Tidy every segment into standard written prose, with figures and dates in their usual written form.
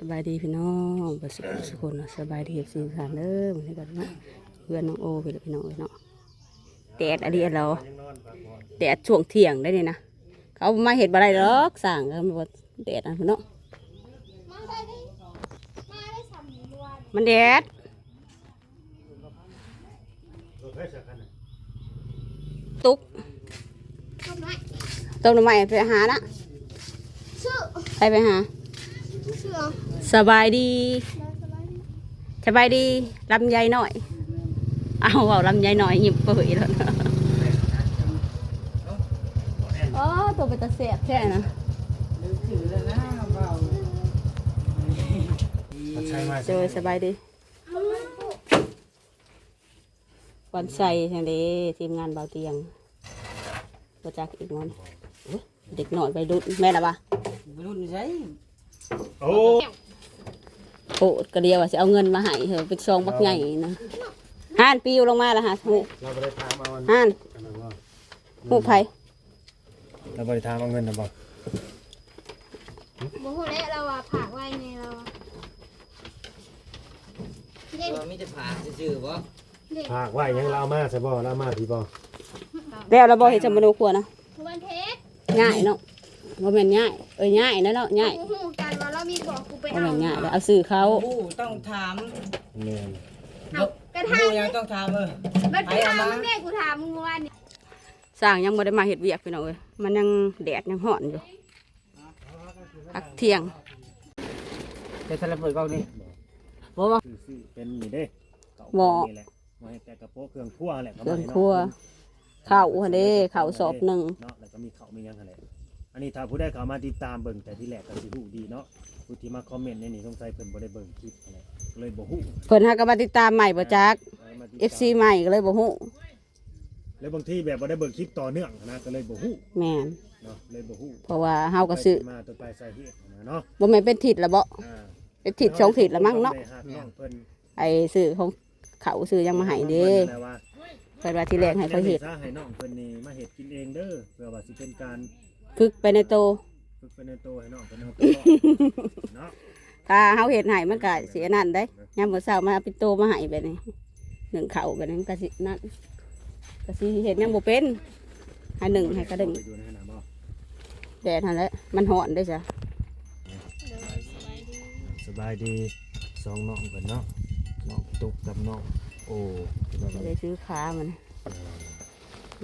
สบายดีพี่น้องประสบสุขคนสบายดีสิ่งสารเด้อเหมือนกันนะเพื่อนน้องโอไปเลยพี่น้องเนาะแดดอะไรเราแดดช่วงเที่ยงได้เลยนะเขามาเห็ดอะไรหรอกสั่งกันว่าแดดนะพี่น้องมันแดดตุ๊กต้มหน่อไม้ไปหานะไปหาสบายดีสบายดีลำไยหน่อยเอาลำไยหน่อยหยิบเปื่อยแล้วนะอ๋อตัวเป็นตะเสียบแค่นะเจอสบายดีวันใส่ทางนี้ทีมงานเบาเตียงประจักษ์อีกวันเด็กหน่อยไปดุแม่ละปะรุ่นใช่โอ้กระเดียวว่าจะเอาเงินมาให้เถอะเป็นซองบักใหญ่นะห่านปิวลงมาแล้วฮะหูห่านหูไผ่เราบริทามเอาเงินนะบอกบ่ฮู้แล้วเราว่าผักไว้ในเรามีแต่ผ่าซื่อๆบ่ผากไว้ยังเราเอามาใช่บ่เราเอามาพี่บ่แล้วเราบอกให้จำมโนครัวนะวันเทศง่ายเนาะว่ามันง่ายง่ายนะเนาะง่ายฮู้กันว่าเรามีบอกกูไปว่าเอามันง่ายแล้วเอาซื้อเขาต้องถามแม่นกระทะยังต้องถามมันไปถามมึงแม่กูถามมึงวันนี้สร้างยังไม่ได้มาเห็ดเวียกพี่น้องเอ้ยมันยังแดดยังห่อนอยู่พักเที่ยงจะทะเลเปิดกล้องนี่บ่ว่าเป็นนี่เด้บ่นี่แหละมาให้แต่กระโปงเครื่องครัวแหละเครื่องครัวข้าวเด้ข้าวสอบหนึ่งเนาะแล้วก็มีข้าวมียังอะไรอันนี้ถ้าผู้ได้เข้ามาติดตามเบิ่งแต่ที่แรกก็สิฮู้ดีเนาะผู้ที่มาคอมเมนต์ในนี้สงสัยเพิ่นบ่ได้เบิ่งคลิปอะไรเลยบ่ฮู้เพิ่นหาก็มาติดตามใหม่บ่จัก FC ใหม่ก็เลยบ่ฮู้แล้วบางทีแบบบ่ได้เบิ่งคลิปต่อเนื่องนะก็เลยบ่ฮู้แม่นเนาะเลยบ่ฮู้เพราะว่าเฮาก็ซื้อมาตัวปลายสาเหตุเนาะบ่แม่นเป็นทิศละบ่เป็นทิศ2ทิศละมั้งเนาะไอ้ซื้อของเขาซื้อยังมาให้เด้เพิ่นว่าที่แรกให้เขาเฮ็ดให้น้องเพิ่นนี่มาเฮ็ดกินเองเด้อเพื่อว่าสิเป็นการฝึกไปในโตฝึกไปในโตให้น้องเพิ่นเอาไปเนาะถ้าเฮาเฮ็ดให้มันก็สิอันนั้นเด้ยามมื้อเช้ามาเป็นโตมาให้แบบนี้นึ่งข้าวแบบนี้ก็สินั่นก็สิเฮ็ดยังบ่เป็นให้นึ่งให้กระดึงแดดนั่นแหละมันร้อนเด้จ้ะสบายดีสองน้องเพิ่นเนาะน้องตุ๊กกับน้องโอ้ได้ซื้อขามัน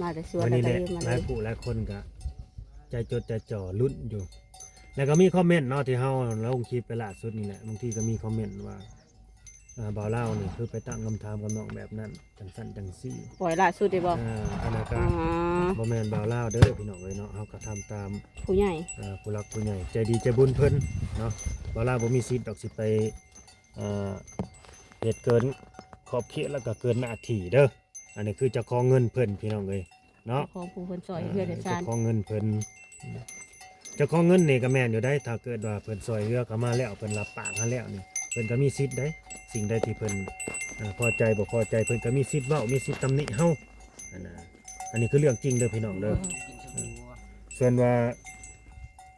มาแต่สวนแล้วก็หลายผู้หลายคนก็ใจจดใจจ่อลุ้นอยู่แล้วก็มีคอมเมนต์เนาะที่เฮาลงคลิปไปล่าสุดนี่แหละบางทีก็มีคอมเมนต์ว่าบ่าวเล่านี่คือไปตั้งคำถามกับน้องแบบนั้นจังซั่นจังซี่ปล่อยล่าสุดได้บ่อันนั้นก็บ่แม่นบ่าวเล่าเด้อพี่น้องเอ้ยเนาะเฮาก็ทำตามผู้ใหญ่ผู้รักผู้ใหญ่ใจดีใจบุญเพิ่นเนาะบ่าวเล่าบ่มีสิทธิ์ดอกสิไปเหตุเกินขอบเขตแล้วก็เกินหน้าที่เด้ออันนี้คือเจ้าของเงินเพิ่นพี่น้องเอ้ยเนาะของผู้เพิ่นซอยเพื่อได้ซานเจ้าของเงินเพิ่นเจ้าของเงินนี่ก็แม่นอยู่ได้ถ้าเกิดว่าเพิ่นซอยเรือก็มาแล้วเพิ่นรับปากมาแล้วนี่เพิ่นก็มีสิทธิ์ได้สิ่งใดที่เพิ่นพอใจบ่พอใจเพิ่นก็มีสิทธิ์เว้ามีสิทธิ์ตำหนิเฮาอันนี้คือเรื่องจริงเด้อพี่น้องเด้อส่วนว่า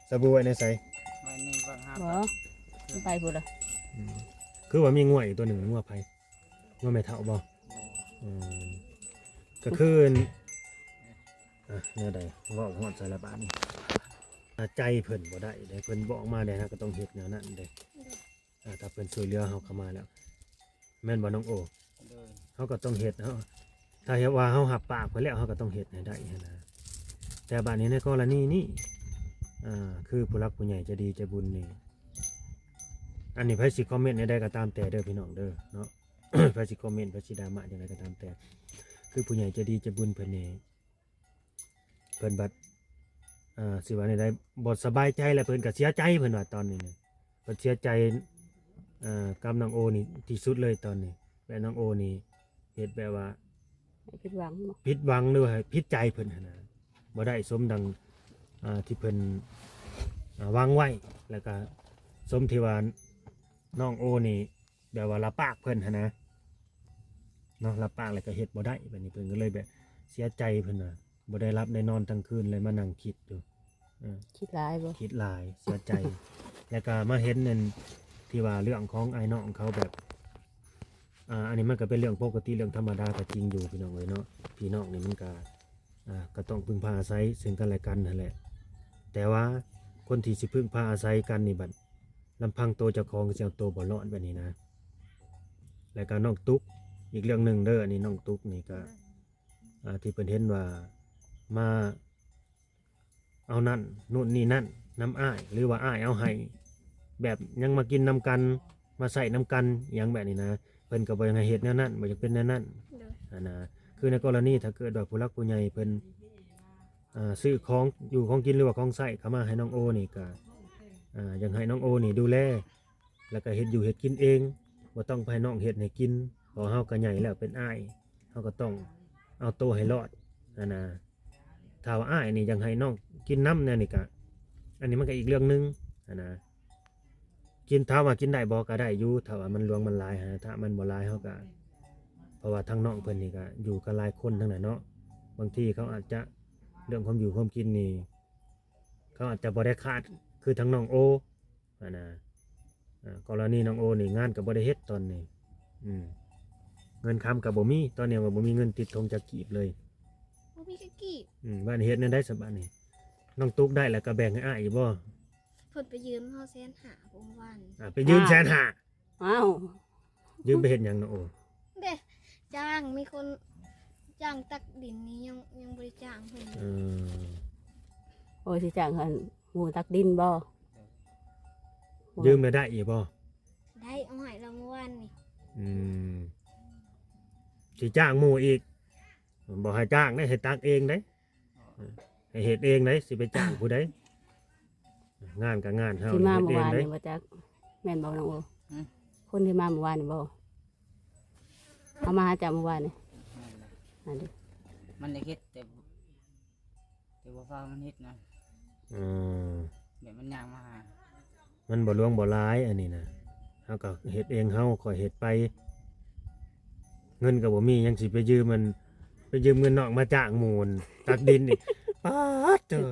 สบู่ไว้ในไสบ่ไปพุ่นล่ะคือว่ามีงัวอีกตัวหนึ่งงัวไผงัวแม่เฒ่าบ่ก็คือเนี่ยใดเว้าฮอดสารบาดนี่ใจเพิ่นบ่ได้เด้เพิ่นบอกมาได้ฮะก็ต้องเฮ็ดแนวนั้นเด้ถ้าเพิ่นช่วยเหลือเฮาเข้ามาแล้วแม่นบ่น้องโอเฮาก็ต้องเฮ็ดเฮาถ้าเฮ็ดว่าเฮารับปากไปแล้วเฮาก็ต้องเฮ็ดให้ได้นะแต่บัดนี้ในกรณีนี้คือผู้รักผู้ใหญ่ใจดีใจบุญนี่อันนี้ไผสิคอมเมนต์ได้ก็ตามแต่เด้อพี่น้องเด้อเนาะ ไผสิคอมเมนต์ไผสิดราม่าจังไดก็ตามแต่คือผู้ใหญ่ใจดีใจบุญเพิ่นนี่เพิ่นบัดสิว่าได้บ่สบายใจแล้วเพิ่นก็เสียใจเพิ่นว่าตอนนี้เพิ่นเสียใจกับน้องโอนี่ที่สุดเลยตอนนี้และน้องโอนี่เฮ็ดแบบว่าผิดหวังหรือว่าผิดใจเพิ่นนะบ่ได้สมดังที่เพิ่นวางไว้แล้วก็สมที่ว่าน้องโอนี่แบบว่ารับปากเพิ่นนะเนาะรับปากแล้วก็เฮ็ดบ่ได้แบบนี้เพิ่นก็เลยแบบเสียใจเพิ่นน่ะบ่ได้รับได้นอนทั้งคืนเลยมานั่งคิดอยู่คิดหลายบ่คิดหลายเสียใจ แล้วก็มาเห็นนั่นที่ ที่ว่าเรื่องของไอ้น้องเขาแบบอันนี้มันก็เป็นเรื่องปกติเรื่องธรรมดาก็จริงอยู่พี่น้องเอ้ยเนาะพี่น้องนี่มันก็ต้องพึ่งพาอาศัยซึ่งกันและกันนั่นแหละแต่ว่าคนที่สิพึ่งพาอาศัยกันนี่บัดลำพังตัวเจ้าของก็สิเอาตัวบ่รอดแบบนี้นะแล้วก็น้องตุ๊กอีกเรื่องหนึ่งเด้ออันนี้น้องตุ๊กนี่ก็ที่เพิ่นเห็นว่ามาเอานั่นนู่นนี่นั่นน้ำอ้ายหรือว่าอ้ายเอาให้แบบยังมากินนำกันมาใส่นำกันอย่างแบบนี้นะเพิ่นก็บ่ยังให้เฮ็ดแนวนั้นบ่อยากเป็นแนวนั้นนะคือในกรณีถ้าเกิดว่าผู้หลักผู้ใหญ่เพิ่นซื้อของอยู่ของกินหรือว่าของใช้เข้ามาให้น้องโอนี่ก็อยากให้น้องโอนี่ดูแลแล้วก็เฮ็ดอยู่เฮ็ดกินเองบ่ต้องไปให้น้องเฮ็ดให้กินเพราะเฮาก็ใหญ่แล้วเป็นอ้ายเฮาก็ต้องเอาตัวให้รอดนะถ้าว่าอ้ายนี่อยากให้น้องกินน้ำเนี่ยนี่ก็อันนี้มันก็อีกเรื่องนึงนะกินถ้าว่ากินได้บ่ก็ได้อยู่ถ้าว่ามันหลวงมันหลายถ้ามันบ่หลายเฮาก็เพราะว่าทั้งน้องเพิ่นนี่ก็อยู่กับหลายคนทั้งนั้นเนาะบางทีเขาอาจจะเรื่องความอยู่ความกินนี่เขาอาจจะบ่ได้ขาดคือทั้งน้องโอนะกรณีน้องโอนี่งานก็บ่ได้เฮ็ดตอนนี้เงินคำก็บ่มีตอนนี้ว่าบ่มีเงินติดธงจักกีบเลยบ่มีกะกี้บ้านเฮ็ดนั่นได้สบายนี่น้องตุ๊กได้แล้วก็แบ่งให้อ้ายอยู่บ่ เพิ่นไปยืมเฮาแสนหาบ่วัน ไปยืม150,000อ้าว ยืมไปเฮ็ดหยังน้องโอ เด้จ้างมีคนจ้างตักดินนี้ยังบ่ได้จ้างเพิ่น โอ้สิจ้างหันหมูตักดินบ่ ยืมได้อีกบ่ ได้เอาให้เราเมื่อวานนี่ สิจ้างหมู่อีกบ่ให้จ้างได้ให้ตักเองได้ให้เฮ็ดเองได้สิไปจ้างผู้ใดงานก็งานเฮา ที่มา เฮ็ด เมื่อ เอง วาน ได้ นี่บ่จักแม่นบ่น้องโอคนที่มาเมื่อวานนี่บ่เอามาหาจับเมื่อวานนี่อันนี้ มันได้เฮ็ดแต่ว่าฟ้ามันเฮ็ดนะแบบมันย่างมาหามันบ่หลวงบ่หลายอันนี้นะเฮาก็เฮ็ดเองเฮาค่อยเฮ็ดไปเงินก็บ่มียังสิไปยืมมันไปยืมเงินนอกมาจ้างหมู่ตักดินนี่ป๊าดเด้อ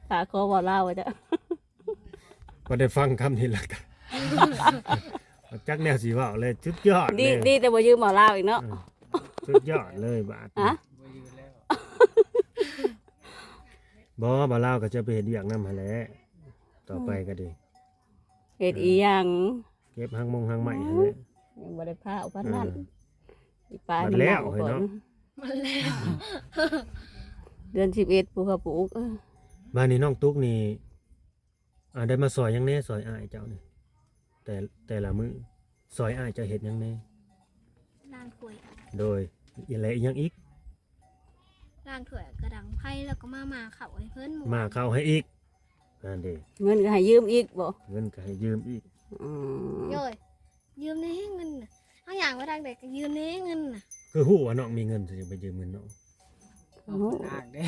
ถ้าขอบ่เล่าว่าจะ บ่ได้ฟังคำนี้ละกันจักแนวสิเว้าเลยสุดยอด ดี เลย ดีแต่บ่ยืมบ่เล่าอีกเนาะ สุดยอดเลยบาด ฮะ บ่อยู่แล้ว บ่ลาวก็จะไปเฮ็ดเวียกนำหั่นแหละต่อไปก็ดี เฮ็ดอีหยัง เก็บหางไม้หั่นแหละ ยังบ่ได้พาเอาปานนั้นอีปลาย มันแล้ว ก่อ เฮ้ยเนาะ มันแล้ว เดือน11ผู้เขาปลูก บ้านนี้น้องตุ๊กนี่ได้มาซอยหยังแน่ซอยอ้ายเจ้านี่แต่ละมื้อซอยอ้ายเจ้าเฮ็ดหยังแน่ ล้างถ้วย โดยอีแลอีหยังอีก ล้างถ้วยกระดังไผ่แล้วก็มาเข้าให้เพิ่น มาเข้าให้อีกนั่นเด้ เงินก็ให้ยืมอีกบ่ เงินก็ให้ยืมอีก โย่อยยืมในเงินน่ะเอาอย่างว่าทางใดก็ยืมในเงินน่ะ คือฮู้ว่าน้องมีเงินสิไปยืมเงินน้อง เอาอ้างเด้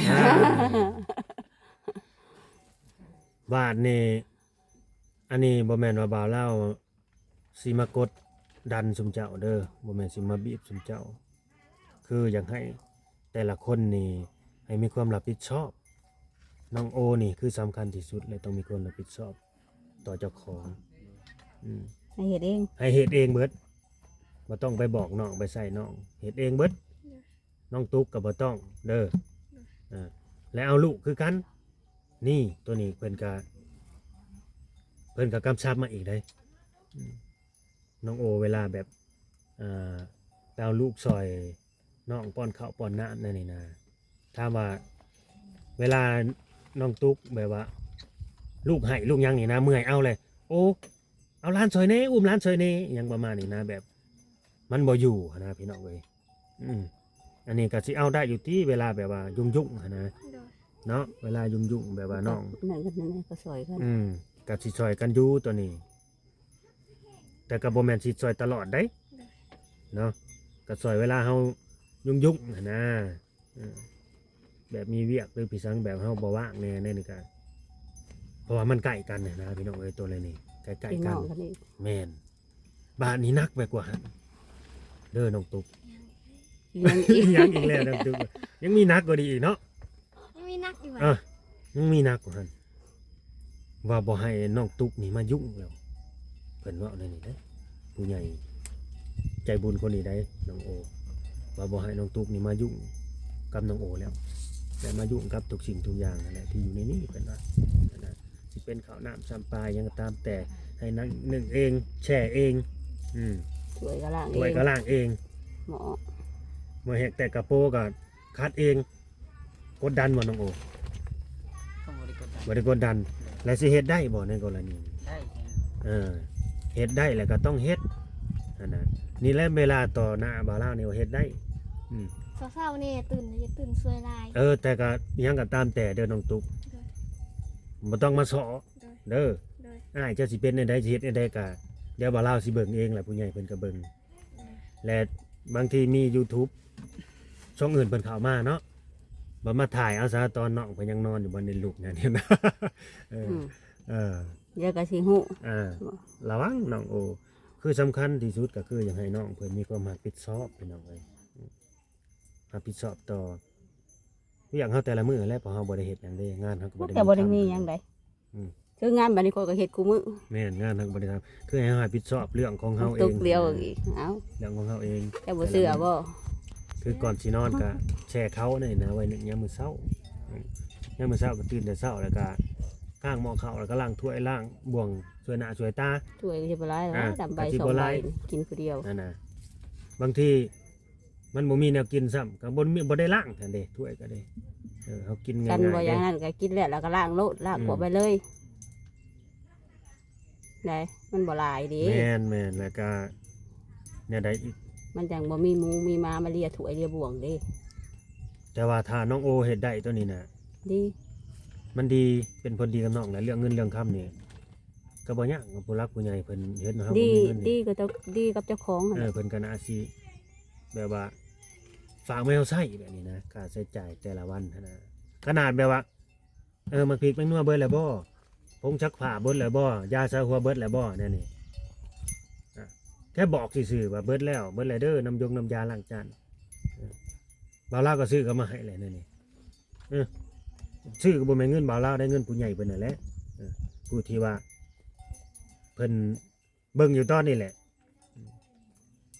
บาทนี่อันนี้บ่แม่นว่าบ่าวลาวสิมากดดันซุมเจ้าเด้อบ่แม่นสิมาบีบซุมเจ้าคืออยากให้แต่ละคนนี่ให้มีความรับผิดชอบน้องโอนี่คือสำคัญที่สุดเลยต้องมีความรับผิดชอบต่อเจ้าของให้เฮ็ดเอง ให้เฮ็ดเองเบิดบ่ต้องไปบอกน้องไปใส่น้องเฮ็ดเองเบิดน้องตุ๊กก็บ่ต้องเด้อแล้วเอาลูกคือกันนี่ตัวนี้เพิ่นก็กำชับมาอีกได้น้องโอเวลาแบบไปเอาลูกซอยน้องป้อนข้าวป้อนน้ำนั่นนี่นะถ้าว่าเวลาน้องตุ๊กแบบว่าลูกให้ลูกยังนี่นะเมื่อยเอาเลยโอ้เอาร้านซอยเน่อุ้มร้านซอยเน่ยังประมาณนี้นะแบบมันบ่อยู่นะพี่น้องเว้ยอันนี้ก็สิเอาได้อยู่ที่เวลาแบบว่ายุ่งๆนะเนาะเวลายุ่งๆแบบว่าน้อง นั่นก็นั่นก็ซอยกัน กับสิซอยกันอยู่ตัวนี้แต่กับโบแมนสิซอยตลอดได้เนาะกับซอยเวลาเฮายุ่งๆนะแบบมีเวียกหรือพี่สังแบบเฮาบ่ว่างแน่นี่ก็เพราะว่ามันใกล้กันนะพี่น้องเอ้ยตัวเลยนี่ใกล้ๆกันแม่นบ้านนี้นักไปกว่าเด้อน้องตุ๊กยังอีกแล้วน้องตุ๊กยังมีนักกว่าดีอีกเนาะยังมีนักอยู่ ยังมีนักกว่าหั่น ว่าบ่ให้น้องตุ๊กนี่มายุ่งแล้วเพิ่นเว้าในนี่เด้ผู้ใหญ่ใจบุญคนนี้ได้น้องโอว่าบ่ให้น้องตุ๊กนี่มายุ่งกับน้องโอแล้วแต่มายุ่งกับทุกสิ่งทุกอย่างนั่นแหละที่อยู่ในนี้เพิ่นว่านะสิเป็นข้าวน้ำซ้ำปลายังก็ตามแต่ให้นั่งนึ่งเองแช่เองถ้วยก็ล้างเอ ถ้วย ง ก็ล้างเอง หมอ เมื่อเฮ็ดแต่กระโปรงก็คัดเองกดดันบ่น้องโอ ก็บ่ได้กดดัน บ่ได้กดดันแล้วสิเฮ็ดได้บ่ในกรณีนี้ ได้ เฮ็ดได้แล้วก็ต้องเฮ็ดอันนั้นนี่แหละเวลาต่อหน้าบ่าวลาวนี่ว่าเฮ็ดได้เศร้าๆนี่ตื่นสวยลาย แต่ก็ยังก็ตามแต่เด้อน้องตุ๊กบ่ต้องมาสอเด้อ โดย อ้ายเจ้าสิเป็นได้สิเฮ็ดได้ก็เดี๋ยวบ่าวลาวสิเบิ่งเองแหละผู้ใหญ่เพิ่นก็เบิ่งและบางทีมี YouTube ช่องอื่นเพิ่นเข้ามาเนาะบ่มาถ่ายเอาซะตอนน้องเพิ่นยังนอนอยู่บนในลูกนั่นเนี่ยนะเออ เดี๋ยวก็สิฮู้ ระวังน้องโอคือสำคัญที่สุดก็คืออยากให้น้องเพิ่นมีความรับผิดชอบพี่น้องเอ้ยรับผิดชอบต่ออย่างเฮาแต่ละมื้อแหล้วพอเฮาบ่ได้เฮ็ดหยังเด้งานเฮาก็บ่ได้ แต่บ่ได้มีหยังใด อืม คืองานบัดนี้ข้อยก็เฮ็ดคู่มื้อ แม่นงานเฮาก็บ่ได้ทำคือให้เฮารับผิดชอบเรื่องของเฮาเอ ตุ ง กเดียวอีกเอ้า เรื่องของเฮาเอง เจ้าบ่เชื่อบ่ คือก่อนสินอนก็แช่เขานี่นะไว้นึกยามมื้อเช้า ยามมื้อเช้าก็ตื่นแต่เช้าแล้วก็ข้างหม้อข้าวแล้วก็ล้างถ้วยล้างบ่วงช่วยหน้าช่วยตา ถ้วยก็สิบ่หลายแล้วดำใบ ก็สิ สอง บ่ห ใบ ลาย กินผู้เดียว นั่นน่ะบางทีมันบ่มีแนวกินซ้ำก็บ่ได้ล้างกันเด้ถ้วยก็ได้เฮากินง่า กันบ่ ยๆ อย่าง เด้ นั้นก็กินแล้วแล้วก็ล้างโลดล้างหัวไปเลยได้มันบ่หลายเด้ แม่นแล้วก็เนี่ยได้อีก มันจังบ่มีหมูมีม้ามาเลียถ้วยเลียบ่วงเด้ แต่ว่าถ้าน้องโอเฮ็ดได้ตัวนี้น่ะ ดี มันดีเป็นผลดีกับน้องแหละเรื่องเงินเรื่องคำนี่ก็บ่ยากกับผู้รักผู้ใหญ่เพิ่นเฮ็ดเนาะครับ ดี บ่มีเงิน ดี นี่ ก็ต้องดีกับเจ้าของหั่นแหละ เพิ่นก็น่าสิแบบว่าฝากแมวใช้แบบนี้นะค่าใช้จ่ายแต่ละวันหั้นนะขนาดแบบว่ามันพริกมันนัวเบิดแล้วบ่ผงชักผ้าเบิดแล้วบ่ยาซาหัวเบิดแล้วบ่นั่นนี่แค่บอกซื่อๆว่าเบิดแล้วเด้อน้ำยาล้างจานบ่าวลาวก็ซื้อก็มาให้เลยนั่นนี่ซื้อก็บ่แม่นเงินบ่าวลาวได้เงินผู้ใหญ่เพิ่นนั่นแหละผู้ที่ว่าเพิ่นเบิ่งอยู่ตอนนี้แหละ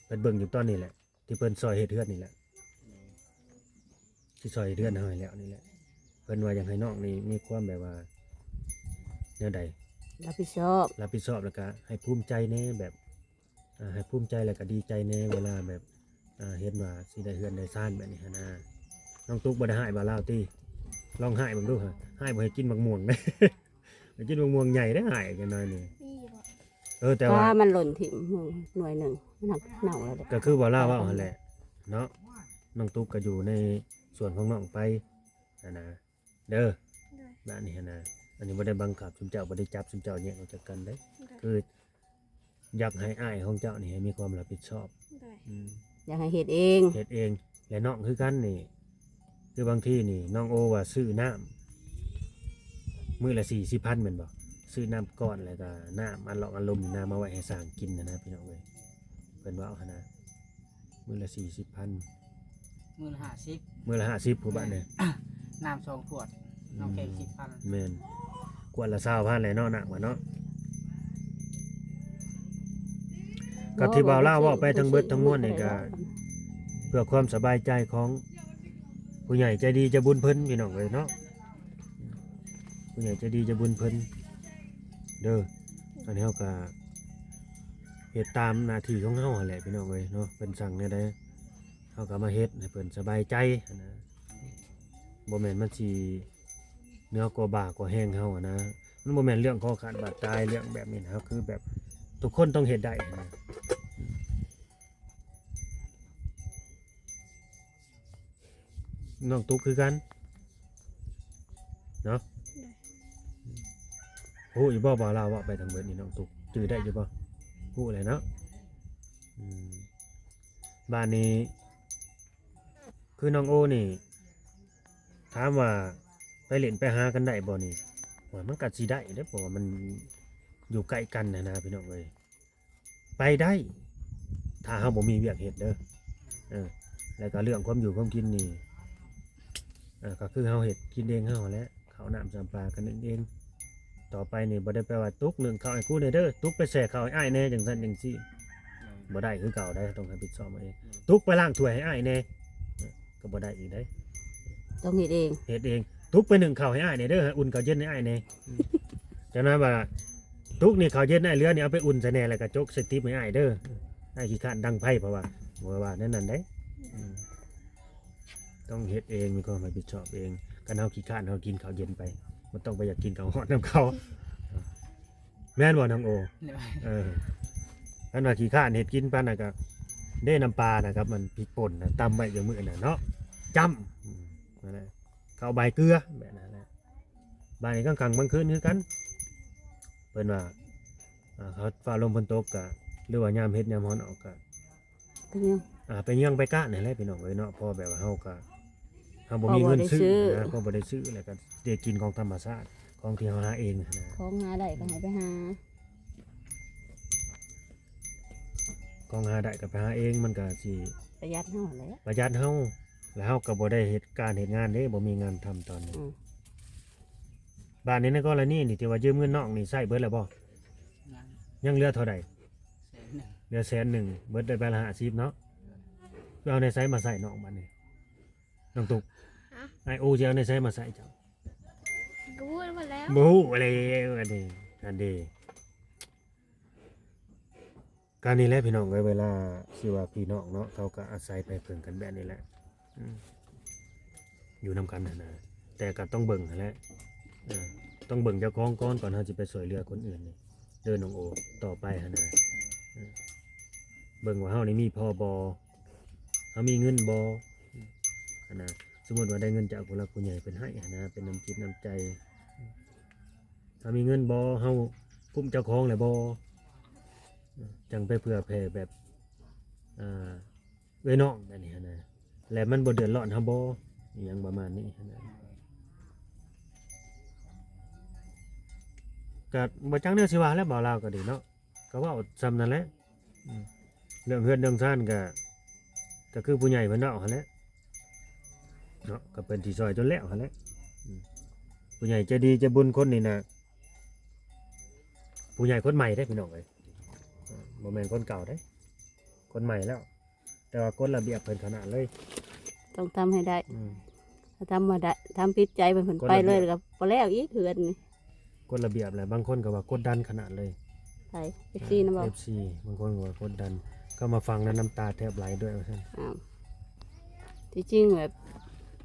เพิ่นเบิ่งอยู่ตอนนี้แหละที่เพิ่นซอยเฮ็ดเฮือนนี่แหละที่ซอยเฮ็ดเฮือนให้แล้วนี่แหละเพิ่นว่าอยากให้น้องนี่มีความแบบว่าแนวใด รับผิดชอบ รับผิดชอบแล้วก็ให้ภูมิใจแน่แบบให้ภูมิใจแล้วก็ดีใจแน่เวลาแบบเห็นว่าสิได้เฮือนได้ซ่านแบบนี้หั้นนะน้องตุ๊กบ่ได้ให้บ่าวลาวติลองให้เบิ่งดูฮะให้บ่ให้กินบักม่วงเด้ ให้กินบักม่วงใหญ่ได้ให้กันหน่อยนึง นี่บ่ แต่ว่า มันหล่นถิ่มหน่วยหนึ่งมันหักเน่าแล้วเด้ ก็คือบ่าวลาวว่าหั่นแหละเนาะน้องตุ๊กก็อยู่ในส่วนของน้องไปนะเด้อ โดย บ้านนี้นะอันนี้บ่ได้บังคับซุมเจ้าบ่ได้จับซุมเจ้าแยกออกจากกันเด้ โดย คืออยากให้อ้ายของเจ้านี่ให้มีความรับผิดชอบ โดย อยากให้เฮ็ดเอง เฮ็ดเองและน้องคือกันนี่คือบางทีนี่น้องโอว่าซื้อน้ำมื้อละ40,000แม่นบ่ซื้อน้ำก้อนแล้วก็น้ำอันลอกอันลมน้ำมาไว้ให้สร้างกินนะพี่น้องเอ้ยเพิ่นว่าเอาหั่นนะมื้อละ40,000 มื้อละ50 มื้อละ50ผู้บ้านเนี่ย น้ำ2ขวดน้ำแข็ง10,000 แม่นกวดละ20,000แหละเนาะหนักว่าเนาะก็ที่บ่าวลาวเว้าไปทั้งเบิดทั้งมวลนี่ก็เพื่อความสบายใจของผู้ใหญ่ใจดีใจบุญเพิ่นพี่น้องเอ้ยเนาะผู้ใหญ่ใจดีใจบุญเพิ่นเด้ออันนี้เฮาก็เฮ็ดตามหน้าที่ของเฮาหั่นแหละพี่น้องเอ้ยเนาะเพิ่นสั่งแนวใดเฮาก็มาเฮ็ดให้เพิ่นสบายใจนะบ่แม่นมันสิเนื้อกว่าบ่ากว่าแห้งเฮาอะนะมันบ่แม่นเรื่องข้อขาดบาดตายเรื่องแบบนี้นะครับคือแบบทุกคนต้องเฮ็ดได้นะน้องตุ๊กคือกันเนาะโอ้ยบ่บ่าวลาวว่าไปทางเบิดนี่น้องตุ๊กจื้อได้อยู่บ่ฮู้เลยเนาะบ้านนี้คือน้องโอนี่ถามว่าไปเล่นไปหากันได้บ่นี่ว่ามันก็สิได้เด้อเพราะว่ามันอยู่ใกล้กันนะพี่น้องเอ้ยไปได้ถ้าเฮาบ่มีเวียกเฮ็ดเด้อแล้วก็เรื่องความอยู่ความกินนี่ก็คือเฮาเฮ็ดกินเองเฮาแหละข้าวน้ำจำปลากันเอง ต่อไปนี่บ่ได้แปลว่าตุกหนึ่งข้าวให้กูเด้อตุกไปแส่ข้าวให้อ้ายแน่จังซั่นจังซี่บ่ได้คือเก่าได้ต้องรับผิดชอบมาเองตุกไปล้างถ้วยให้อ้ายแน่ก็บ่ได้อีกได้ ต้องเฮ็ดเอง เฮ็ดเองตุกไปนึ่งข้าวให้อ้ายแน่เด้ออุ่นข้าวเย็นให้อ้ายแน่จังนั้นว่าตุกนี่ข้าวเย็นอ้ายเหลือนี่เอาไปอุ่นซะแน่แล้วก็จกใส่ติ๊บให้อ้ายเด้ออ้ายขี้คร้านดังไผเพราะว่าบ่ว่านั่นได้ต้องเฮ็ดเองมีความรับผิดชอบเองกันเฮาขี้คร้านเฮากินข้าวเย็นไปมันต้องไปอยากกินข้าวฮอดน้ำเขาแม่นบ่น้องโอ อันว่าขี้ข้านเห็ดกินปานน่ะก็ได้น้ำปลานะครับมันพริกป่นน่ะตำไว้อย่างมื้อน่ะเนาะจ้ำนั่นแหละข้าวใบเกลือแบบนั้นแหละบ้านนี้กลางๆบางคืนคือกันเพิ่นว่าเขาฟ้าลมฝนตกก็หรือว่ายามเฮ็ดยามร้อนออกก็ เป็นยัง ไปเยี่ยงไปกะนี่แหละพี่น้องเอ้ยเนาะพอแบบว่าเฮาก็เฮาบ่มีเงินซื้อนะก็บ่ได้ซื้อแล้วก็ได้กินของธรรมชาติของที่เฮาหาเองนะ ของหาได้ก็ให้ไปหา ของหาได้ก็ไปหาเองมันก็สิ ประหยัดเฮาแหละ ประหยัดเฮาแล้วเฮาก็บ่ได้เฮ็ดการเฮ็ดงานเด้บ่มีงานทำตอนนี้บ้านนี้ในกรณีนี่ที่ว่ายืมเงินน้องนี่ใช้เบิดแล้วบ่ ยัง ยังเหลือเท่าใด 100,000 เหลือ100,000เบิดได้ไปละ50เนาะเอาในไสมาใส่น้องบัดนี้น้องตุกไอ้โอสิเอาในไสมาใส่เจ้า ก็พูดหมดแล้ว บ่ฮู้อะไรอันนี้การนี้แหละพี่น้องเอ้ยเวลาสิว่าพี่น้องเนาะเขาก็อาศัยไปเพิ่งกันแบบนี้แหละอยู่นํกันนะแต่ก็ต้องเบิ่งนั่นแหละต้องเบิ่งเจ้าของก่อนเฮาสิไปช่วยเหลือคนอื่นนี่เดินน้องโอต่อไปหั่นน่ะเบิ่งว่าเฮานี่มีพอบ่เฮามีเงินบ่หั่นน่ะสมมุติว่าได้เงินจากผู้หลักผู้ใหญ่เพิ่นให้หั่นน่ะเป็นน้ำจิตน้ำใจถ้ามีเงินบ่เฮาคุ้มเจ้าของแล้วบ่จังไปเผื่อแผ่แบบเอ้ยน้องแบบนี้หั่นน่ะและมันบ่เดือดร้อนเฮาบ่อหยังประมาณนี้หั่นน่ะก็บ่จังแนวสิว่าแล้วบ่ลาวก็ดีเนาะก็เว้าซ้ำนั่นแหละเรื่องเฮือนเรื่องซ่านก็คือผู้ใหญ่เพิ่นเนาะหั่นแหละเนาะก็เป็นที่ซอยจนแล้วหั่นแหละผู้ใหญ่ใจดีใจบุญคนนี่น่ะผู้ใหญ่คนใหม่ได้พี่น้องเอ้ยบ่แม่นคนเก่าได้คนใหม่แล้ว แต่ว่ากฎระเบียบเพิ่นขนาดเลย ต้องทำให้ได้ถ้าทำมาได้ทำผิดใจเป็นผลไปเลยก็บ่แล้วอีกเถื่อนนี่ กฎระเบียบแหละบางคนก็ว่ากดดันขนาดเลย ไป FC นะบ่ FC บางคนก็ว่ากดดันก็มาฟังแล้วน้ำตาแทบไหลด้วยว่าซั่น อ้าวที่จริงแบบ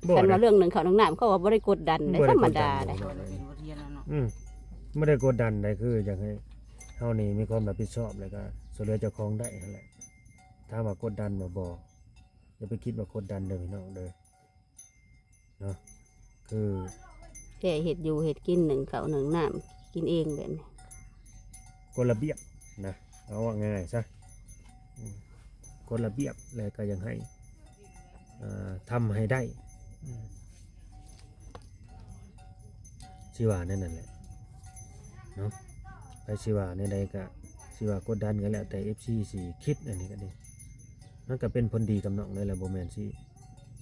บ่ คัน ได้ ว่าเรื่องหนึ่งเขาวหนึ่งน้ำเขาว่าบ่ได้กดดันได้ธรรมดาได้ เราเป็นบทเรียนแล้วเนาะ ไม่ได้กดดันใดคืออยากให้เฮานี่มีความรับผิดชอบแล้วก็ช่วยเหลือเจ้าของได้นั่นแหละถ้าว่ากดดันบ่อย่าไปคิดว่ากดดันเด้อพี่น้องเด้อเนาะคือ แค่เห็ดอยู่เห็ดกินหนึ่งเขาวหนึ่งน้ำกินเองแบบนี้ กฎระเบียบนะเอาว่าง่ายซะกฎระเบียบแล้วก็ยังให้ทำให้ได้สิว่านั่นแหละเนาะไปสิว่าในใดก็สิว่ากดดันกันแหละแต่ FC สิคิดอันนี้ก็ดีมันก็เป็นผลดีกับน้องเลยแหละบ่แม่นสิ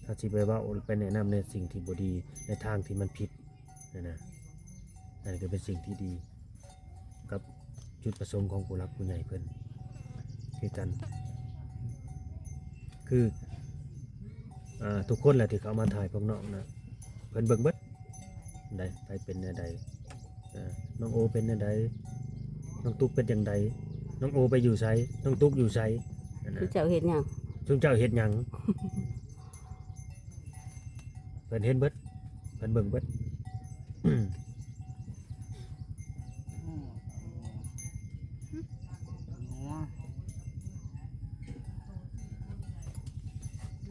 ถ้าสิไปเว้าไปแนะนำในสิ่งที่บ่ดีในทางที่มันผิดนะอันนี้ก็เป็นสิ่งที่ดีกับจุดประสงค์ของผู้หลักผู้ใหญ่เพิ่นคือกันคือทุกคนแหละที่เขามาถ่ายพวกน้องนะเพิ่นเบิ่งเบิดได้ไปเป็นแนวใดน้องโอเป็นแนวใดน้องตุ๊กเป็นจังใดน้องโอไปอยู่ไสน้องตุ๊กอยู่ไสนั่น คือ น่ะ เจ้าเห็ดหยัง ซุมเจ้าเฮ็ดหยังเพิ่นเห็นเบิดเพิ่นเบิ่งเบิด งัว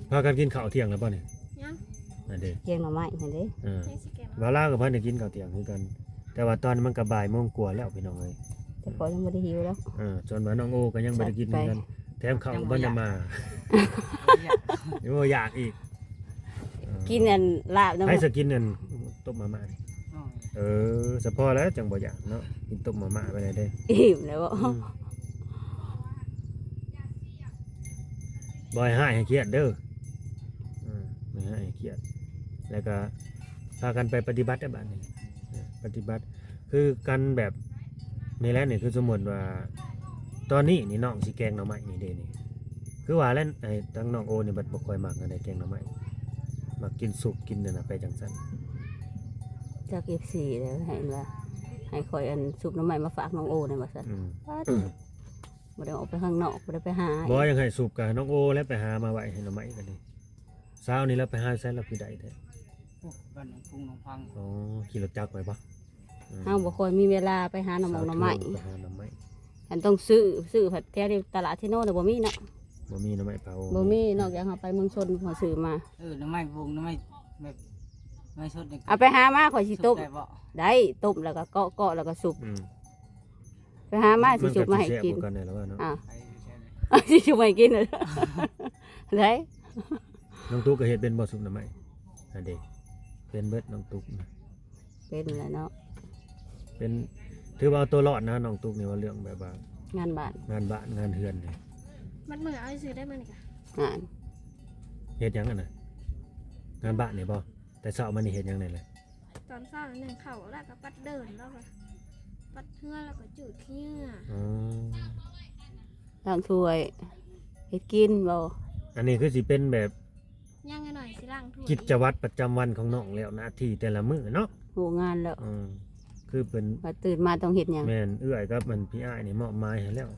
พากันกินข้าวเที่ยงแล้วป่ะเนี่ย ยัง นั่นเด้ เกียงหน่อไม้เห็นเด้ ยังสิแกม วาลากับพันได้กินข้าวเที่ยงคือกัน แต่ว่าตอนมันก็บ่ายโมงกว่าแล้วพี่น้องเอ้ย แต่พอยังไม่ได้หิวแล้ว จนว่าน้องโอก็ยังบ่ได้กินเหมือนกันแถมข้าวก็บ่ได้มายังบ่อยากอีก กินอันลาบน้ำ ให้สกินนั่นต้มมาม่านี่ น้อย เฉพาะแล้วจังบ่อยากเนาะกินต้มมาม่าไปได้เด้ อิ่มแล้วบ่ บ่ให้เครียดเด้อไม่ให้เครียดแล้วก็พากันไปปฏิบัติได้บัดนี้ปฏิบัติค คือกันแบบนี่แหละนี่คือสมมุติว่าตอนนี้นี่น้องสิแกงหน่อไม้นี่เด้นี่คือว่าแล้วไอ้ทั้งน้องโอนี่บัดบ่ค่อยมักอันใดแกงหน่อไม้มักกินสุกกินนั่นน่ะไปจังซั่น จาก FC แล้วให้ว่าให้คอยอันซุปน้ำใหม่มาฝากน้องโอเนี่ยว่าซั่น อืม บ่ได้ออกไปข้างนอกบ่ได้ไปหา บ่ยังให้สุกกับน้องโอแล้วไปหามาไว้ให้หน่อไม้กันนี่เช้านี้แล้วไปหาใส่แล้วคือได้แท้ โอ้บ้านหนองพุงหนองพัง อ๋อขี่รถจักรไปปะ เฮาบ่ค่อยมีเวลาไปหาหน่อหมองหน่อไม้ ไปหาหน่อไม้ อันต้องซื้อผัดแท้ที่ตลาดที่โน่นน่ะบ่มีเนาะ บ่มีหน่อไม้เผา บ่มีนอกจากเฮาไปเมืองชนเฮาซื้อมา น้ำไม้วงน้ำไม้แบบไม่สดนี่ เอาไปหามาข่อยสิต้ม ได้บ่ ได้ต้มแล้วก็เกาะแล้วก็สุก อืม ไปหามาสิสุกมาให้กิน มันก็สิแซ่บกว่ากันแน่แล้วว่าเนาะ ไปใช่ไหม สิสุกมาให้กินเลยได้ น้องตุ๊กก็เฮ็ดเป็นบ่สุกหน่อไม้อันเด้เป็นเบิดน้องตุ๊กนะ เป็นแหล้วเนาะ เป็นถือว่าเอาตัวรอดนะน้องตุ๊กนี่ว่าเรื่องแบบว่าง านบ้าน งานบ้านงานเฮือนนี่ มันมือเอาซื้อได้มันอีกอะ งาน เฮ็ดหยังอ่ะน่ะงานบ้านนี่บ่แต่เช้ามานี่เฮ็ดหยังนี่แหละ ตอนเช้าหนึ่งเข่าแล้วก็ปัดเดินแล้วก็ปัดเฮือแล้วก็จุดขี้เหงื่อ อ๋อ ล้างถ้วยเฮ็ดกินบ่ อันนี้คือสิเป็นแบบ ย่างกันหน่อยสิล่างถ้วย กิจวัตรประจำวันของน้องแล้วหน้าที่แต่ละมื้อเนาะ โหงานแล้ว คือเป็น มาตื่นมาต้องเฮ็ดหยัง แม่นเอื้อยกับมันพี่อ้ายนี่มอบหมายให้แล้ว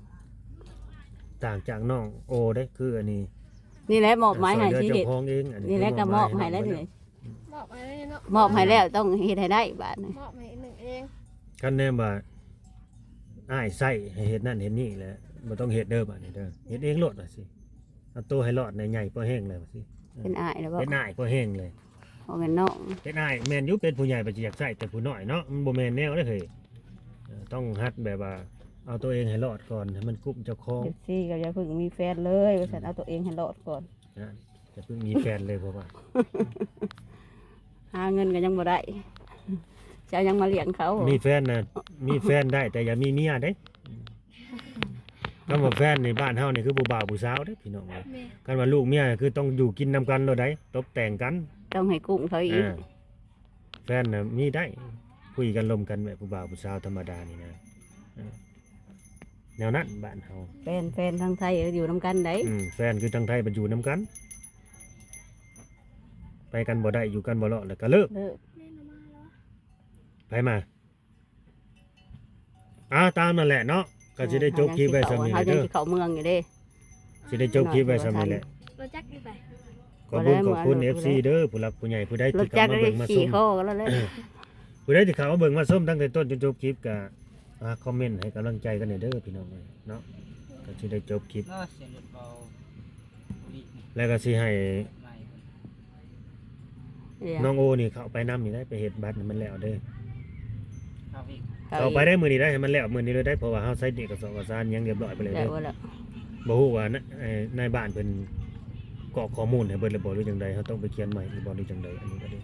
ต่างจากน้องโอได้คืออันนี้ นี่แหละมอบหมายให้ ซอย สิ เหลือ เฮ็ด เจ้าของเองอันนี้ นี่แหละก็มอบให้แล้ว คื นี่ มอบอะไรเนาะ มอบให้แล้วต้องเฮ็ดให้ได้บาดนี้ มอบให้หนึ่งเอง กันแน่ว่าอ้ายใส่ให้เฮ็ดนั่นเฮ็ดนี่แหละบ่ต้องเฮ็ดเด้อบัดนี้เด้อเฮ็ดเองโลดว่าสิเอาตัวให้รอดในใหญ่พอแห้งเลยว่าสิ เป็นอ้ายแล้วบ่ เป็นอ้ายพอแห้งเลย บ่แม่นน้อง เป็นอ้ายแม่นอยู่เป็นผู้ใหญ่บ่สิอยากใส่แต่ผู้น้อยเนาะมันบ่แม่นแนวเด้อเฮ้ยต้องหัดแบบว่าเอาตัวเองให้รอดก่อนให้มันกุมเจ้าของ เฮ็ดซี่ก็อย่าเพิ่งมีแฟนเลยว่าซั่นเอาตัวเองให้รอดก่อน นะจะเพิ่งมีแฟนเลยเพราะว่า หาเงินก็ยังบ่ได้จะเอายังมาเลี้ยงเขา มีแฟนนะมีแฟนได้แต่อย่ามีเมียเด้คำว่าแฟนในบ้านเฮานี่คือผู้บ่าวผู้สาวเด้อพี่น้องเอ้ย แม่ กันว่าลูกเมียคือต้องอยู่กินนำกันโลดได้ตบแต่งกัน ต้องให้กุ้งเขาอีก แฟนน่ะมีได้คุยกันลมกันแบบผู้บ่าวผู้สาวธรรมดานี่นะแนวนั้นบ้านเฮา แฟนทางไทยอยู่นํกันได้ แฟนคือทางไทยบ่อยู่นำกัน ไปกันบ่ได้อยู่กันบ่รอดแล้วก็เลิก เลิก เล่นออกมาแล้ว ไปมาตามนั่นแหละเนาะก็สิได้จบคลิปไว้ซำนี้ เฮา เด้ ยัง อ สิเข้าเมืองอยู่เด้ สิได้จบคลิปไว้ซำนี้แหละ เราจักดีไป ขอบคุณขอบคุณ FC เด้อผู้หลักผู้ใหญ่ผู้ใด รถ ที่ จั เข้าก ร มา ได้ เบิ่งมา ขี่ ชม คอกันแล้วแหละ ผู้ใดที่เข้ามาเบิ่งมาชมตั้งแต่ต้นจนจบคลิปก็คอมเมนต์ให้กำลังใจกันหน่อยเด้อพี่น้องเอ้ยเนาะก็สิได้จบคลิป เนาะเสียงรถเบาดีนี่ แล้วก็สิให้ ใหม่ น้องโอนี่เข้าไปนำนี่ได้ไปเฮ็ดบัตรให้มันแล้วเด้อ ครับอีก เข้าไปได้มื้อนี้ได้ให้มันแล้วมื้อนี้เลยได้เพราะว่าเฮาใส่เด็กกับสอกสารหยังเรียบร้อยไปเลย แล้ เด้ ว อ แล้ว บ่ฮู้ว่านะนายบ้านเพิ่นกรอกข้อมูลให้เบิดแล้วบ่หรือจังใดเฮาต้องไปเขียนใหม่หรือบ่หรือจังใดอันนี้ก็ได้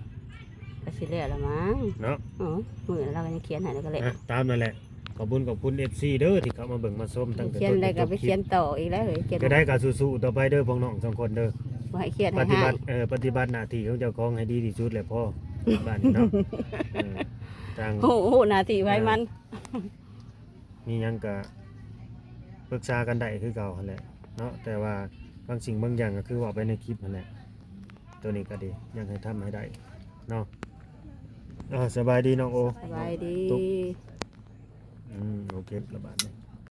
ก็สิแล้วละมั้ง เนาะ อ๋อมื้อเราก็ยังเขียนให้แล้วก็แล้ว ตามนั่นแหละขอบคุณ FC เด้อที่เข้ามาเบิ่งมาชมตั้งแต่ เขียน ต้นจ ได้ นจ ก็ บ ไป คลิ เขีย ป นต่ออีกแล้วเฮ้ยเขียน ก็ได้ก็สู้ๆต่อไปเด้อพวกน้องสองคนเด้อ บ่ให้เขียน ป ให้ ฏิ ให้ บัติปฏิบัติหน้าที่ของเจ้าของให้ดีที่สุดแหละพ่อ บ้านนี้เนาะต่าง โอ้โหหน้าที่ไว้มัน มีหยังก็ปรึกษากันได้คือเก่าหั่นแหละเนาะแต่ว่าบางสิ่งบางอย่างก็คือว่าไปในคลิปนั่นแหละตัวนี้ก็ดียังให้ทำให้ได้เนาะสบายดีน้องโอ สบายดี โอเคระบาดนี้